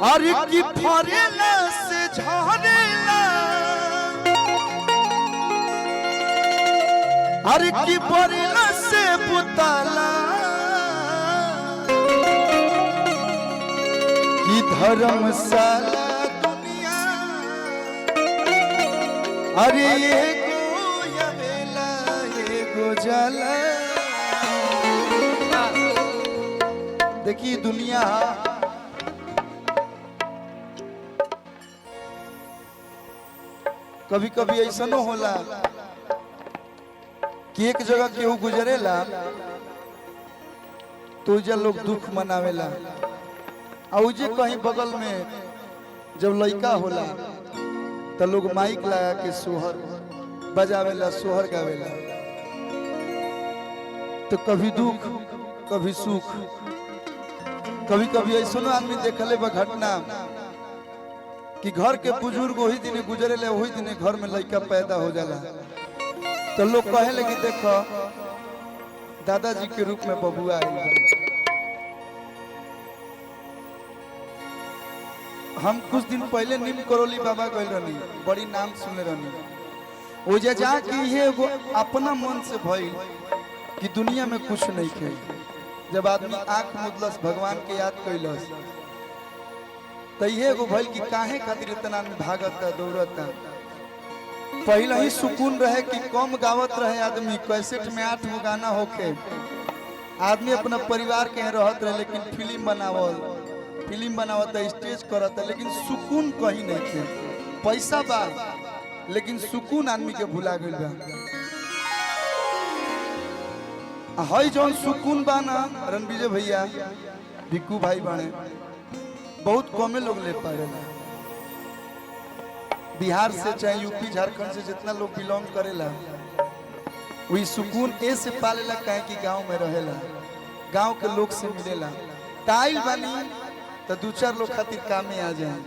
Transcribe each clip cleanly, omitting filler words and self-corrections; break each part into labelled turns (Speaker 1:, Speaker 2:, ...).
Speaker 1: अरे की फरेला से झरेला, अरे की फरेला से पुताला, की धर्मशाला दुनिया, अरे एगो यवेला एगो जाला। देखिए दुनिया कभी कभी ऐसा न होला कि एक जगह केहू गुजरेला तो जे लोग दुख मनावेला, और जे कहीं बगल में जब लड़का होला तो लोग माइक लगा के सोहर बजावेला, सोहर गावेला। तो कभी दुख कभी सुख। कभी कभी ऐसा आदमी देखले बा घटना कि घर के बुजुर्ग वही दिन गुजरेले, वही दिन घर में लड़का पैदा हो जाला, तो लोग कहे लगे देखो दादाजी के रूप में बबुआ आएगा। हम कुछ दिन पहले नीम करोली बाबा गए रहनी, बड़ी नाम सुने रहनी। वो जाके ये अपना मन से भइल कि दुनिया में कुछ नहीं खे। जब आदमी आंख मुदलस भगवान के याद कैलस तो ये भइल कि काहे खातिर इतना भागता दौड़ता। पहले ही सुकून रहे कि कम गावत रहे आदमी, कैसेट में 8 गो गाना होके आदमी अपना परिवार के रहत रहे, लेकिन फिल्म बनावता स्टेज करता, लेकिन सुकून कहीं नहीं थे। पैसा बा लेकिन सुकून आदमी के भुला गइल बा। हई जौन सुकून बा ना रणविजय भैया भिक्कू भाई बाणे, बहुत कमे लोग ले पाएला। बिहार से चाहे यूपी झारखंड से जितना लोग बिलोंग करेला वही सुकून ऐसे पालेला कहे कि गांव में रहेला, गांव के लोग से मिलेला। टाइल बानी तो 2-4 लोग खातिर कामे आ जाए,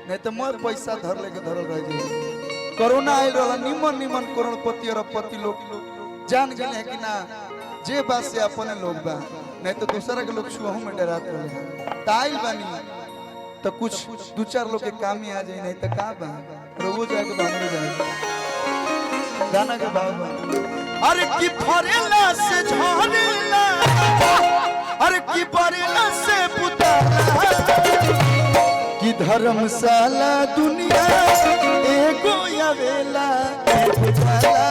Speaker 1: नहीं तो मैं पैसा धर लेके धरल रह जाए। कोरोना आयल रहा, निमन करोड़पति और अपति लोग जान गए हैं कि ना जे बात से अपने लोग बा, नहीं तो दूसरा के लोग छुआहू में डराते रहे। टाइल बानी तो कुछ 2-4 लोग के काम में आ जाए, नहीं तो का बा रोबो जाके बाहर जाए गाना के भाव। अरे की फरेला से झरेला, अरे की फरेला से पुताला, की धर्मशाला दुनिया एगो यवेला एगो जाला।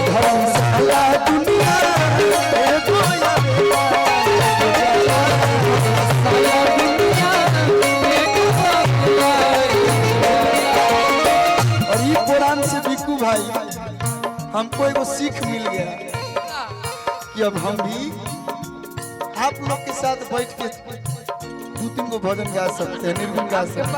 Speaker 1: धर्मशाला दुनिया एगो यवेला से भिक्कू भाई हमको एगो सीख मिल गया कि अब हम भी आप लोग के साथ बैठ के 2-3 गो भजन गा सकते हैं, निर्गुण गा सकते हैं।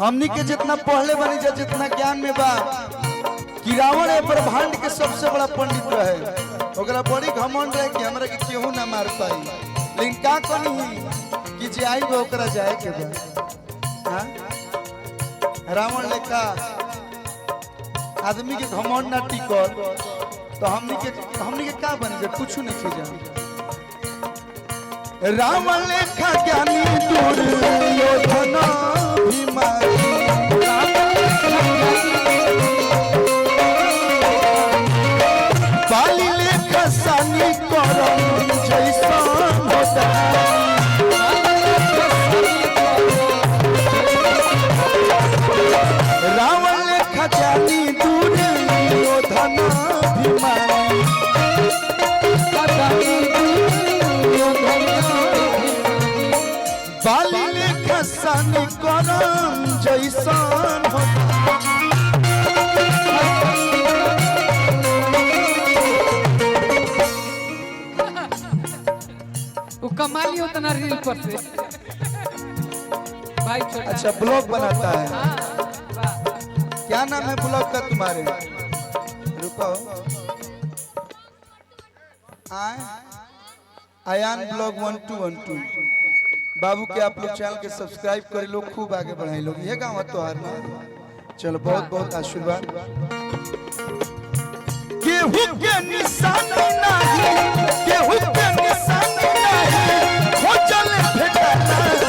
Speaker 1: हमनी के जितना पढ़ले बनी जा, जितना ज्ञान में बा कि रावण है ब्रह्मांड के सबसे बड़ा पंडित रहे, ओकरा बड़ी घमंड रहे कि हमरा के केहू ना मार पाई। लेकिन का कही कि जे आई बा ओकरा जाए के बा। हां रावण लेखा आदमी के घमंड ना टिकल तो हमनी के का बने जे कुछ नहीं खे जा। रावण लेखा ज्ञानी दुर्योधन बाली लेखा सानी करम जैसा होता। बानी करम जैसन हो
Speaker 2: वो कमाली होता ना रील पर से भाई छोटा।
Speaker 1: अच्छा ब्लॉग बनाता है,
Speaker 2: हाँ, वाह।
Speaker 1: क्या नाम है ब्लॉग का तुम्हारे? रुको आयान ब्लॉग 1212 बाबू के आप लोग चैनल के सब्सक्राइब करे लोग, खूब आगे बढ़ाए लोग। ये गाँव तो हार ना, चलो बहुत बहुत आशीर्वाद। केहू के निशान नहीं, केहू के निशान नहीं, हो चले भेटा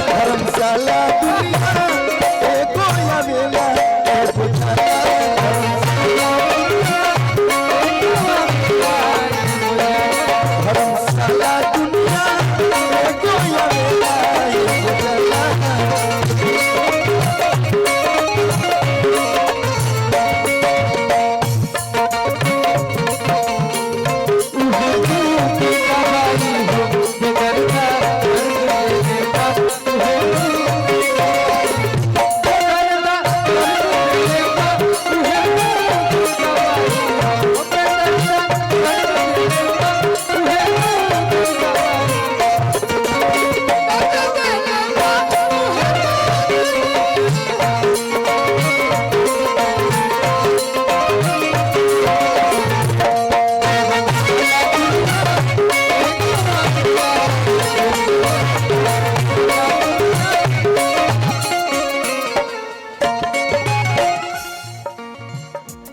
Speaker 1: धर्मशाला दुनिया एगो आवेला एगो जाला धर्मशाला दुनिया एगो आवेला एगो जाला।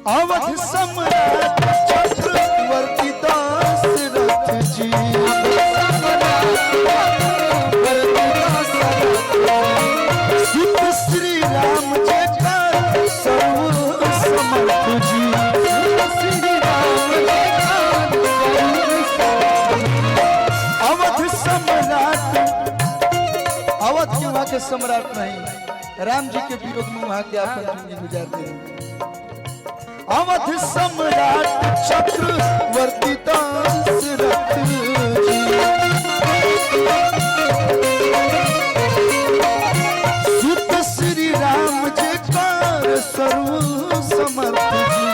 Speaker 1: अवध सम्राट चक्रवर्ती दशरथ जी सुत श्री राम जी का सर्व समर्थ जी अवध सम्राट, अवध के वहाँ के सम्राट नहीं, राम जी के विरोध में वहाँ के अपन जिंदगी गुजारते हैं। अवध सम्राट चक्रवर्ती दशरथ जी सुत श्री राम जी का सर्व समर्थ जी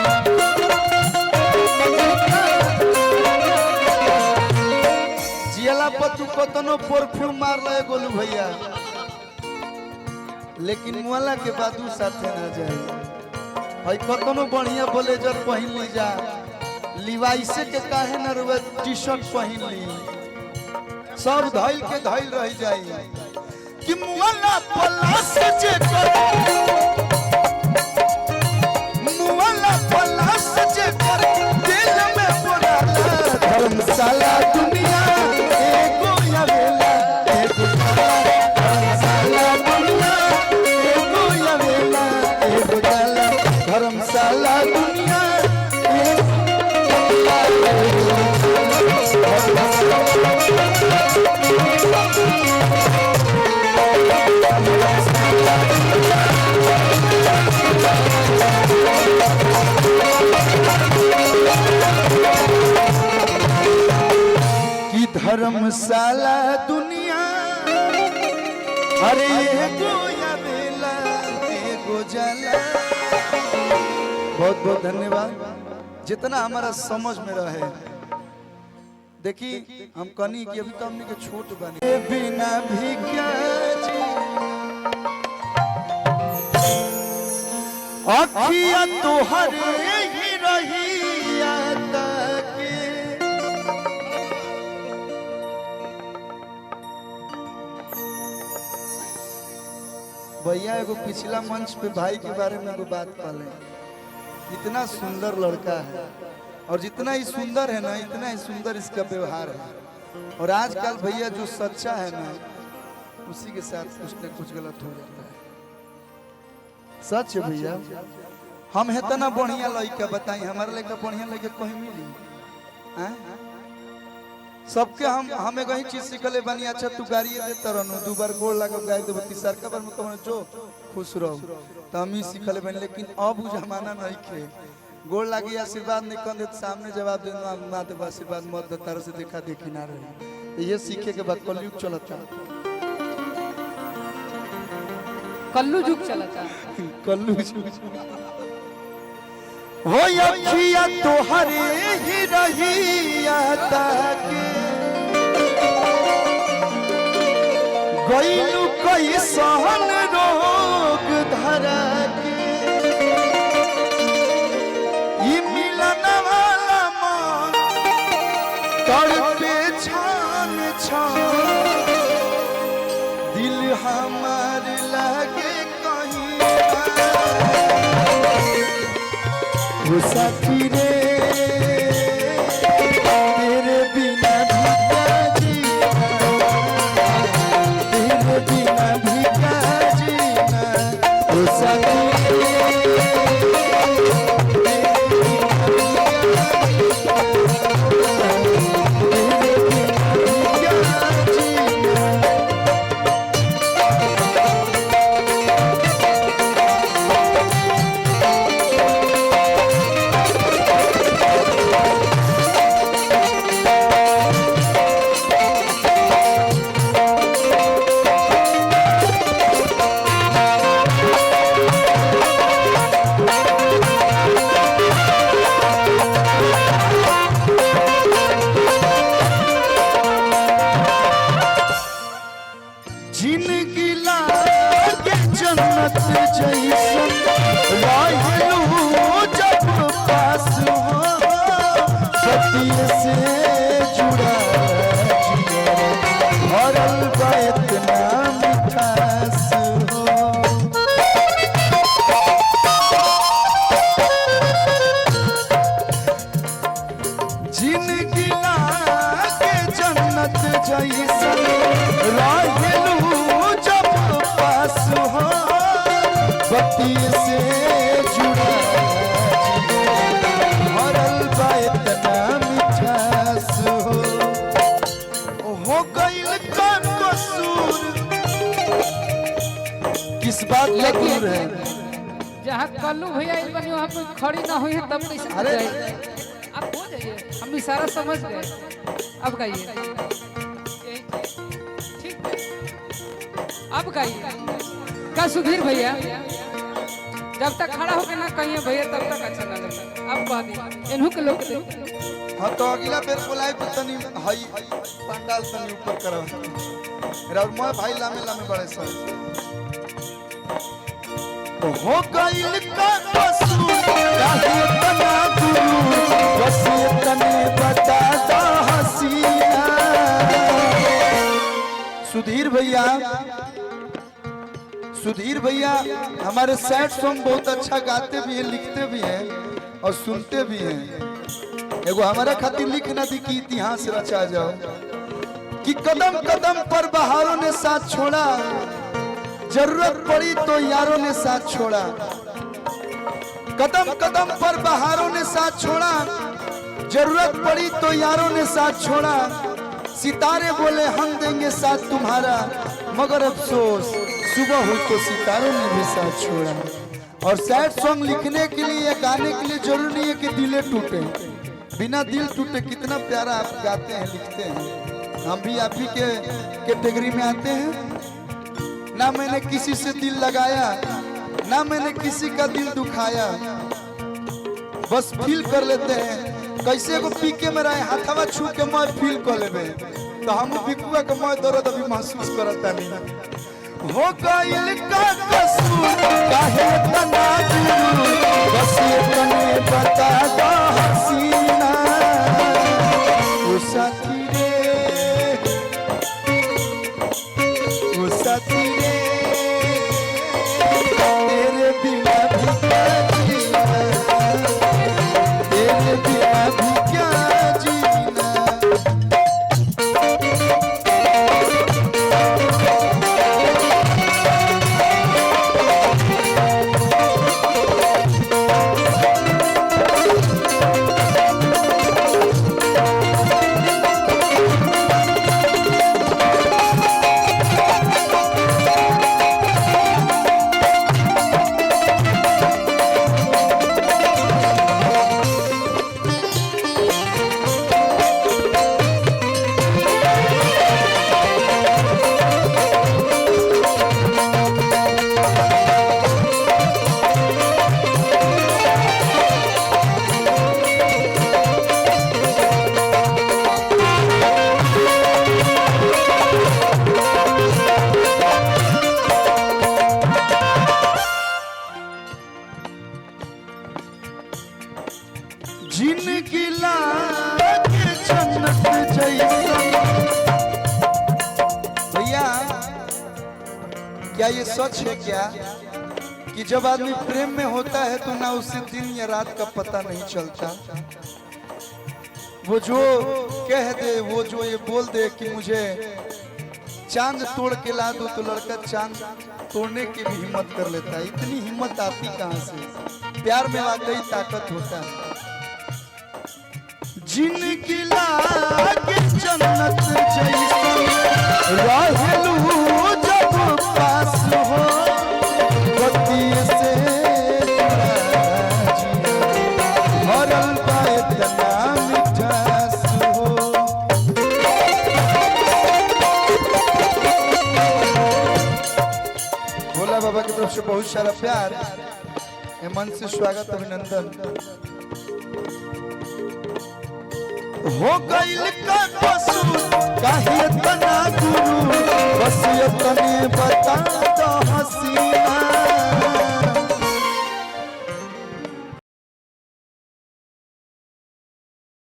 Speaker 1: जियला पतु कतनो परफ्यूम मार ले गोलू भैया, लेकिन मुआला के बादू साथे ना जाए। भाई कतनो बढ़िया ब्लेजर पहन ली जा, लिवाइसे के काहे न रुवे टी शर्ट पहन ली, सब धइल के धइल रह जाई कि मुआला पलास जे कर, मुआला पलास जे कर दिल में बोलाला धर्मशाला दुनिया एगो आवेला एगो जाला धर्मशाला दुनिया एगो आवेला एगो जाला धर्मशाला दुनिया की धर्मशाला दुनिया अरे एगो आवेला एगो जाला। बहुत बहुत धन्यवाद, जितना हमारा समझ में रहे। देखी हम कनी कि अभी तो हमने के छोट बने बिना भी क्या जी अखिया तोहरे ही रही के भैया एगो पिछला मंच पे भाई के बारे में एगो बात पाले, इतना सुंदर लड़का है और जितना ही सुंदर है ना इतना ही सुंदर इसका व्यवहार है। और आजकल भैया जो सच्चा है ना उसी के साथ कुछ न कुछ गलत हो जाता है। सच है भैया, हम है तना बढ़िया लड़का बताई, हमारे लड़का बढ़िया लड़का कहीं मिली सबके हम एक ही चीज सीखले बनी। अच्छा तू गाड़ी देता रहनु, दो बार गोड़ लगा गाड़ी दे, तीसर का बार में कहना जो खुश रहो, तो हम ही सीखले बनी। लेकिन अब वो जमाना नहीं खे, गोड़ लगी आशीर्वाद नहीं कर दे, सामने जवाब देना माँ देव आशीर्वाद मत दे, तार से देखा देखी ना रहे। ये सीखे के बाद कलयुग चलता।
Speaker 2: कल्लू जुग चलता।
Speaker 1: कल्लू हो अखिया तोहरे ही रहिया ताके गइलू कई सहन रोग धरा के ई मिलन वाला मन तड़पे छान छान दिल हमार लागे कहीं वो साथी रे तेरे बिना भी क्या जीना तेरे बिना भी क्या जीना वो साथी जिंदगी लागे जन्नत जैसन रहलू जब पास हो सत्य से जुड़ा भरल बा इतना मिठास हो जिंदगी लागे जन्नत जैसन रहलू जब पास हो बत्ती से जुड़ा भरल बा इतना मिठास हो गइल कौन कसूर किस बात का दूर है
Speaker 2: जहाँ कल्लू भैया इस बनी वहाँ पे खड़ी ना हुई है तब कैसे हो
Speaker 1: अरे
Speaker 2: जाए? आप हो जाइए, हम इशारा समझ गए। अब गाइए, ठीक है। अब गाइए का सुधीर भैया जब तक खड़ा होके ना कहिए भैया तब तक अच्छा ना लगता। अब कह दी इन्हों के लोग देख।
Speaker 1: हाँ तो अगला बेर बोलाई तो तनी हई पंडाल तनी ऊपर करो और मैं भाई लामे लामे बड़े सर हो गइल का कसूर काहे तना गुरु बस तने बता दो हसीना सुधीर भैया हमारे सैड सॉन्ग बहुत अच्छा गाते भी हैं, लिखते भी हैं और सुनते भी हैं। एगो हमारा खातिर लिख ना दी कि इतिहास रचा जाओ कि कदम कदम पर बहारों ने साथ छोड़ा, जरूरत पड़ी तो यारों ने साथ छोड़ा। कदम कदम पर बहारों ने साथ छोड़ा, जरूरत पड़ी तो यारों ने साथ छोड़ा। सितारे बोले हम देंगे साथ तुम्हारा, मगर अफसोस सुबह हुई तो सितारों ने भी साथ छोड़ा। और सैड सॉन्ग लिखने के लिए या गाने के लिए जरूरी नहीं है कि दिले टूटे, बिना दिल टूटे कितना प्यारा आप गाते हैं, लिखते हैं। हम भी आप ही के कैटेगरी में आते हैं। ना मैंने किसी से दिल लगाया, ना मैंने किसी का दिल दुखाया, बस फील कर लेते हैं। कैसे को पीके में रहे हाथवा छू के मैं फील कर लेबे, तो हम बिकुआ के मैं दर्द अभी महसूस करता नहीं। हो गइल का कसूर काहे तना गुरु, बस तने बता दो हसीना। ओ साथी रे, ओ साथी रे, तेरे बिना भी क्या जीना, तेरे बिना भी क्या जीना। क्या ये सच है क्या कि जब आदमी प्रेम में होता है तो ना उसे दिन या रात का पता नहीं चलता? वो जो कह दे, वो जो ये बोल दे कि मुझे चांद तोड़ के ला दो, तो लड़का चांद तोड़ने की भी हिम्मत कर लेता है। इतनी हिम्मत आती कहाँ से? प्यार में वाकई ताकत होता है। जिनकी लागे जन्नत जैसन रहलू जब पास हो, गति से भरल बा इतना मिठास हो। भोला बाबा की तरफ से बहुत सारा प्यार, मन से स्वागत, अभिनंदन। हो गइल का कसूर काहे तना गुरु, बस ये तने बता दो हसीना।